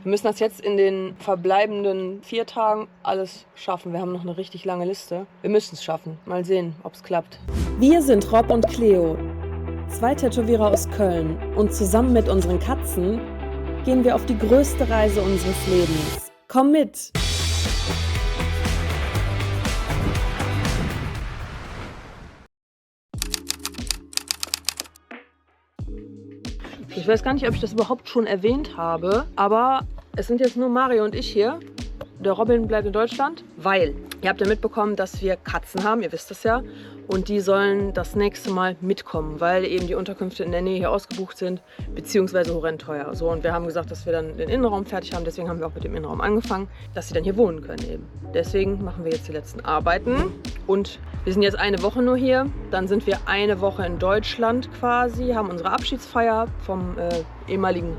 Wir müssen das jetzt in den verbleibenden 4 Tagen alles schaffen. Wir haben noch eine richtig lange Liste. Wir müssen es schaffen. Mal sehen, ob es klappt. Wir sind Rob und Cleo, 2 Tätowierer aus Köln. Und zusammen mit unseren Katzen gehen wir auf die größte Reise unseres Lebens. Komm mit! Ich weiß gar nicht, ob ich das überhaupt schon erwähnt habe, aber es sind jetzt nur Mario und ich hier. Der Robin bleibt in Deutschland, weil ihr habt ja mitbekommen, dass wir Katzen haben, ihr wisst das ja. Und die sollen das nächste Mal mitkommen, weil eben die Unterkünfte in der Nähe hier ausgebucht sind, beziehungsweise horrend teuer. So, und wir haben gesagt, dass wir dann den Innenraum fertig haben, deswegen haben wir auch mit dem Innenraum angefangen, dass sie dann hier wohnen können eben. Deswegen machen wir jetzt die letzten Arbeiten und wir sind jetzt eine Woche nur hier, dann sind wir eine Woche in Deutschland quasi, haben unsere Abschiedsfeier vom ehemaligen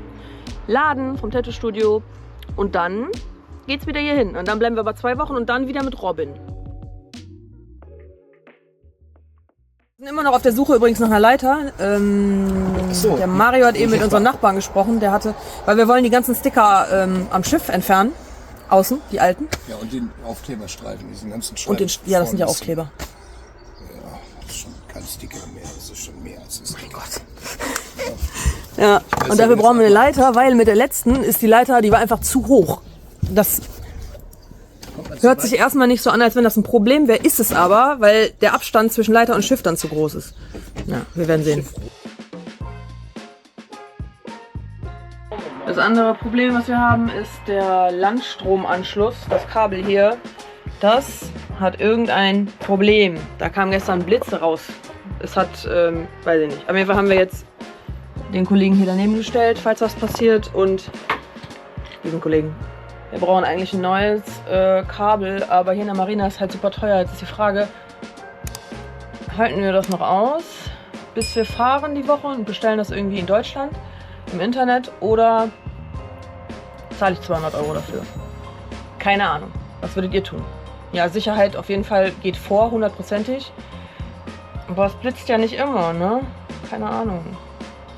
Laden, vom Tattoo-Studio und dann geht's wieder hier hin. Und dann bleiben wir aber 2 Wochen und dann wieder mit Robin. Wir sind immer noch auf der Suche übrigens nach einer Leiter. Der Mario hat eben mit unserem Nachbarn gesprochen. Der hatte, weil wir wollen die ganzen Sticker am Schiff entfernen. Außen, die alten. Ja, und den Aufkleberstreifen, diesen ganzen Streifen. Und den, ja, das sind ja Aufkleber. Ja, das ist schon kein Sticker mehr. Das ist schon mehr als ein Sticker. Oh Gott. Ja, und dafür brauchen wir eine Leiter, weil mit der letzten ist die Leiter, die war einfach zu hoch. Das hört sich erstmal nicht so an, als wenn das ein Problem wäre, ist es aber, weil der Abstand zwischen Leiter und Schiff dann zu groß ist. Ja, wir werden sehen. Das andere Problem, was wir haben, ist der Landstromanschluss. Das Kabel hier, das hat irgendein Problem. Da kamen gestern Blitze raus. Es hat, weiß ich nicht. Auf jeden Fall haben wir jetzt den Kollegen hier daneben gestellt, falls was passiert. Und diesen Kollegen. Wir brauchen eigentlich ein neues Kabel, aber hier in der Marina ist halt super teuer. Jetzt ist die Frage, halten wir das noch aus, bis wir fahren die Woche und bestellen das irgendwie in Deutschland im Internet oder zahle ich 200 € dafür? Keine Ahnung. Was würdet ihr tun? Ja, Sicherheit auf jeden Fall geht vor, 100%ig. Aber es blitzt ja nicht immer, ne? Keine Ahnung.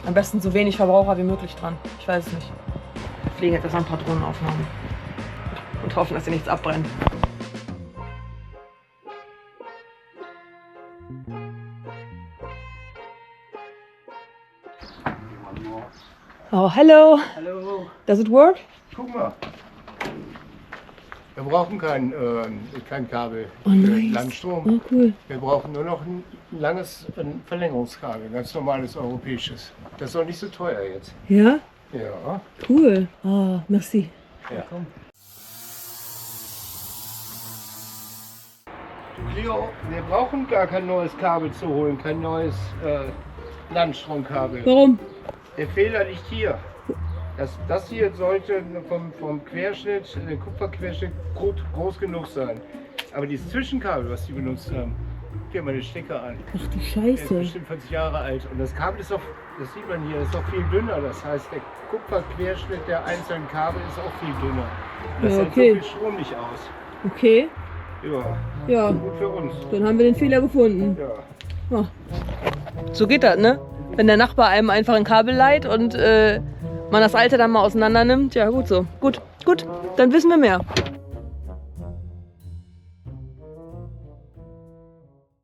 Am besten so wenig Verbraucher wie möglich dran. Ich weiß es nicht. Wir fliegen jetzt erstmal ein paar Drohnenaufnahmen. Und hoffen, dass hier nichts abbrennt. Oh, hello. Hallo. Does it work? Guck mal. Wir brauchen kein Kabel Oh, für nice. Landstrom. Oh, cool. Wir brauchen nur noch ein langes Verlängerungskabel, ein ganz normales europäisches. Das ist auch nicht so teuer jetzt. Ja? Ja. Cool. Oh, merci. Ja. Leo, wir brauchen gar kein neues Kabel zu holen, kein neues Landstromkabel. Warum? Der Fehler liegt hier. Das hier sollte vom Querschnitt, der Kupferquerschnitt, groß genug sein. Aber dieses Zwischenkabel, was die benutzt haben, hier mal den Stecker an. Ach du Der ist Scheiße. bestimmt 40 Jahre alt. Und das Kabel ist auch, das sieht man hier, ist auch viel dünner. Das heißt, der Kupferquerschnitt der einzelnen Kabel ist auch viel dünner. Das Ja, hält okay. so viel Strom nicht aus. Okay. Ja, Ja, gut für uns. dann haben wir den Fehler gefunden. Ja. So geht das, ne? Wenn der Nachbar einem einfach ein Kabel leiht und man das alte dann mal auseinander nimmt. Ja, gut so. Gut, dann wissen wir mehr.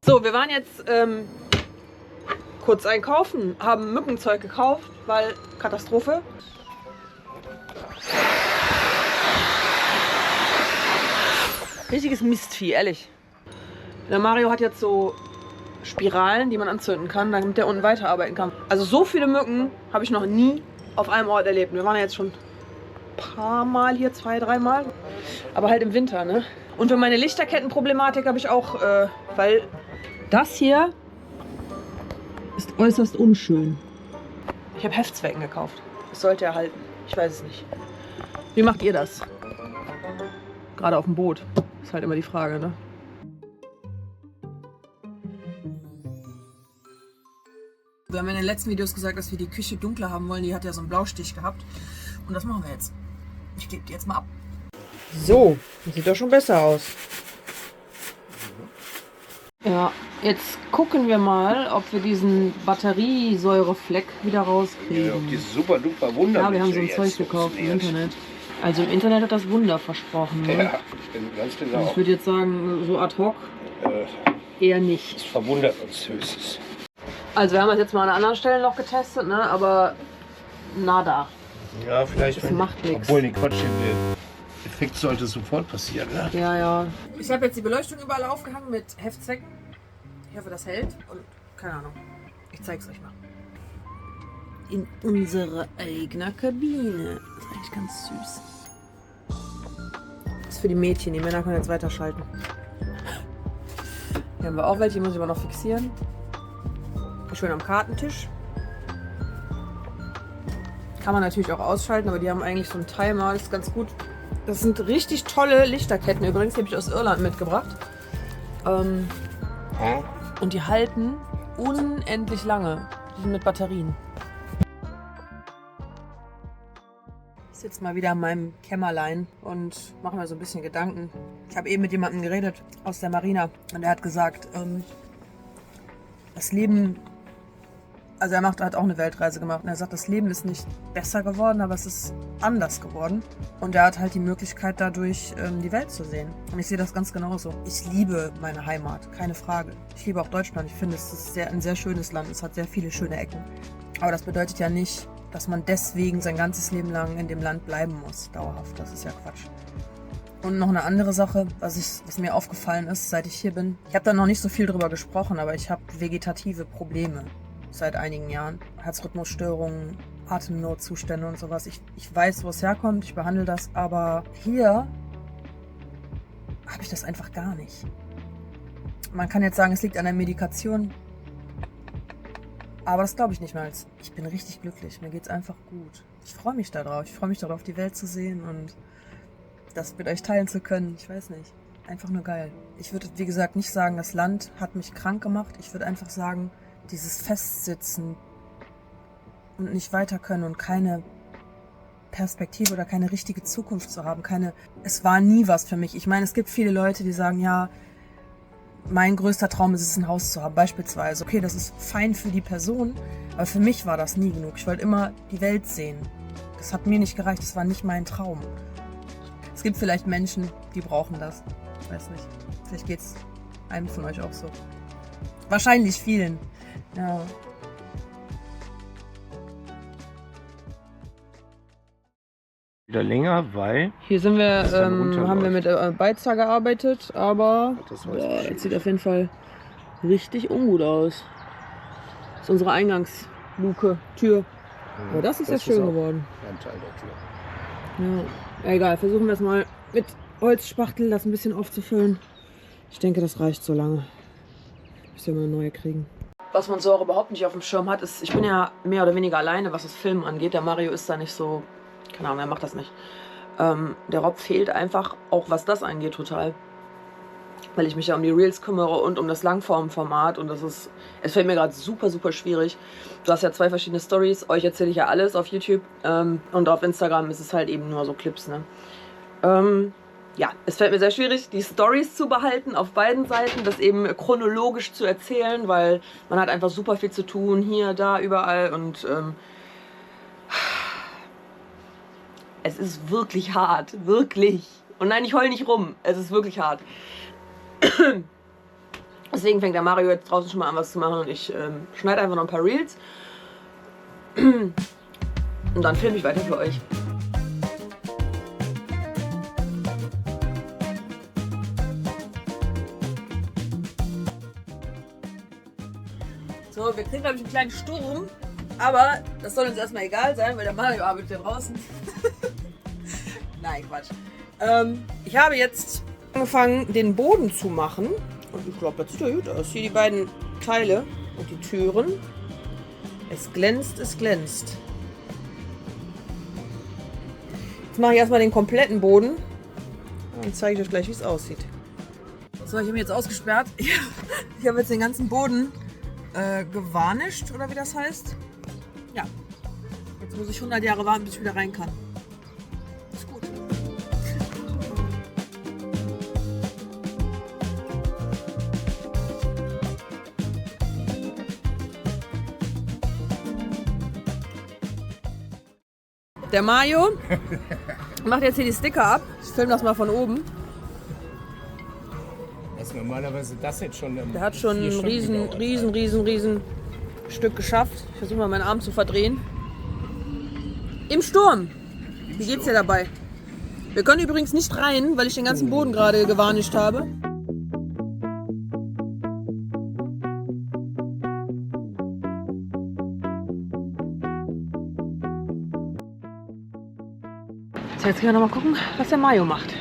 So, wir waren jetzt kurz einkaufen, haben Mückenzeug gekauft, weil Katastrophe. Richtiges Mistvieh, ehrlich. Der Mario hat jetzt so Spiralen, die man anzünden kann, damit der unten weiterarbeiten kann. Also so viele Mücken habe ich noch nie auf einem Ort erlebt. Wir waren ja jetzt schon ein paar Mal hier, 2, 3 Mal. Aber halt im Winter, ne? Und für meine Lichterkettenproblematik habe ich auch, weil das hier ist äußerst unschön. Ich habe Heftzwecken gekauft. Das sollte er halten. Ich weiß es nicht. Wie macht ihr das? Gerade auf dem Boot. Ist halt immer die Frage, ne? Wir haben in den letzten Videos gesagt, dass wir die Küche dunkler haben wollen. Die hat ja so einen Blaustich gehabt. Und das machen wir jetzt. Ich gebe die jetzt mal ab. So, das sieht doch schon besser aus. Ja, jetzt gucken wir mal, ob wir diesen Batteriesäurefleck wieder rauskriegen. Ja, auf diese super duper Wunder. Ja, wir haben so ein Zeug gekauft im Internet. Also im Internet hat das Wunder versprochen. Ne? Ja, ganz genau. Also ich würde jetzt sagen, so ad hoc eher nicht. Das verwundert uns höchstens. Also wir haben das jetzt mal an anderen Stellen noch getestet, ne? Aber nada. Ja, vielleicht. Das macht nichts. Obwohl, nee, Quatsch, der Effekt sollte sofort passieren, ne? Ja, ja. Ich habe jetzt die Beleuchtung überall aufgehangen mit Heftzwecken. Ich hoffe, das hält. Und keine Ahnung. Ich zeig's euch mal. In unserer eigenen Kabine. Das ist eigentlich ganz süß. Das ist für die Mädchen. Die Männer können jetzt weiterschalten. Hier haben wir auch welche, die muss ich aber noch fixieren. Schön am Kartentisch. Kann man natürlich auch ausschalten, aber die haben eigentlich so einen Timer. Das ist ganz gut. Das sind richtig tolle Lichterketten übrigens. Die habe ich aus Irland mitgebracht. Und die halten unendlich lange. Die sind mit Batterien. Ich sitze mal wieder in meinem Kämmerlein und mache mir so ein bisschen Gedanken. Ich habe eben mit jemandem geredet aus der Marina und der hat gesagt, das Leben, also er hat auch eine Weltreise gemacht und er sagt, das Leben ist nicht besser geworden, aber es ist anders geworden. Und er hat halt die Möglichkeit dadurch, die Welt zu sehen. Und ich sehe das ganz genauso. Ich liebe meine Heimat, keine Frage. Ich liebe auch Deutschland. Ich finde, es ist ein sehr schönes Land. Es hat sehr viele schöne Ecken. Aber das bedeutet ja nicht, dass man deswegen sein ganzes Leben lang in dem Land bleiben muss, dauerhaft. Das ist ja Quatsch. Und noch eine andere Sache, was mir aufgefallen ist, seit ich hier bin. Ich habe da noch nicht so viel drüber gesprochen, aber ich habe vegetative Probleme seit einigen Jahren. Herzrhythmusstörungen, Atemnotzustände und sowas. Ich weiß, wo es herkommt, ich behandle das, aber hier habe ich das einfach gar nicht. Man kann jetzt sagen, es liegt an der Medikation, aber das glaube ich nicht mal. Ich bin richtig glücklich, mir geht's einfach gut. Ich freue mich darauf, die Welt zu sehen und das mit euch teilen zu können. Ich weiß nicht, einfach nur geil. Ich würde, wie gesagt, nicht sagen, das Land hat mich krank gemacht. Ich würde einfach sagen, dieses Festsitzen und nicht weiter können und keine Perspektive oder keine richtige Zukunft zu haben. Es war nie was für mich. Ich meine, es gibt viele Leute, die sagen, ja, mein größter Traum ist es, ein Haus zu haben, beispielsweise. Okay, das ist fein für die Person, aber für mich war das nie genug. Ich wollte immer die Welt sehen. Das hat mir nicht gereicht, das war nicht mein Traum. Es gibt vielleicht Menschen, die brauchen das. Ich weiß nicht. Vielleicht geht es einem von euch auch so. Wahrscheinlich vielen. Ja. Wieder länger, weil... Hier sind wir, das dann haben wir mit Beizer gearbeitet, aber Das weiß jetzt sieht auf jeden Fall richtig ungut aus. Das ist unsere Eingangsluke, Tür. Aber das ist ja schön geworden. Ein Teil der Tür. Ja, egal, versuchen wir es mal mit Holzspachtel, das ein bisschen aufzufüllen. Ich denke, das reicht so lange, bis wir mal eine neue kriegen. Was man so auch überhaupt nicht auf dem Schirm hat, ist, ich bin ja mehr oder weniger alleine, was das Filmen angeht. Der Mario ist da nicht so, keine Ahnung, er macht das nicht. Der Rob fehlt einfach, auch was das angeht, total. Weil ich mich ja um die Reels kümmere und um das Langformformat und es fällt mir gerade super, super schwierig. Du hast ja 2 verschiedene Stories, euch erzähle ich ja alles auf YouTube und auf Instagram ist es halt eben nur so Clips, ne? Ja, es fällt mir sehr schwierig, die Stories zu behalten auf beiden Seiten, das eben chronologisch zu erzählen, weil man hat einfach super viel zu tun, hier, da, überall und es ist wirklich hart, wirklich. Und nein, ich heul nicht rum, es ist wirklich hart. Deswegen fängt der Mario jetzt draußen schon mal an, was zu machen und ich schneide einfach noch ein paar Reels und dann filme ich weiter für euch. So, wir kriegen glaube ich einen kleinen Sturm, aber das soll uns erstmal egal sein, weil der Mario arbeitet ja draußen. Nein, Quatsch. Ich habe jetzt angefangen, den Boden zu machen. Und ich glaube, das sieht ja gut aus. Hier die beiden Teile und die Türen. Es glänzt, es glänzt. Jetzt mache ich erstmal den kompletten Boden. Dann zeige ich euch gleich, wie es aussieht. So, ich habe mich jetzt ausgesperrt. Ich habe jetzt den ganzen Boden gevarnischt, oder wie das heißt. Ja. Jetzt muss ich 100 Jahre warten, bis ich wieder rein kann. Ist gut. Der Mario Ich mache jetzt hier die Sticker ab. Ich filme das mal von oben. Das ist normalerweise das jetzt schon. Der hat schon ein riesen Stück geschafft. Ich versuche mal meinen Arm zu verdrehen. Im Sturm. Wie geht's dir dabei? Wir können übrigens nicht rein, weil ich den ganzen Boden gerade gewarnischt habe. So, jetzt gehen wir noch mal gucken, was der Mario macht.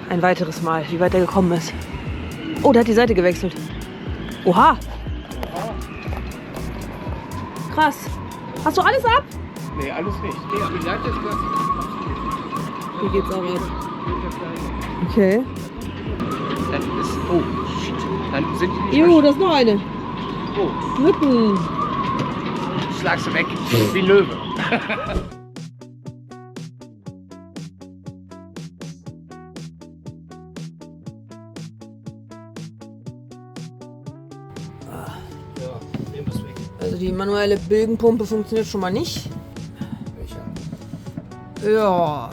Ein weiteres Mal, wie weit er gekommen ist. Oh, der hat die Seite gewechselt. Oha! Krass. Hast du alles ab? Nee, alles nicht. Nee, aber die Seite ist klasse. Hier geht's auch ab. Okay. Dann ist. Oh, shit. Dann sind die nicht. Jo, das ist noch eine. Oh, Mücken. schlagst du weg. Wie ein Löwe. Also die manuelle Bilgenpumpe funktioniert schon mal nicht. Ja.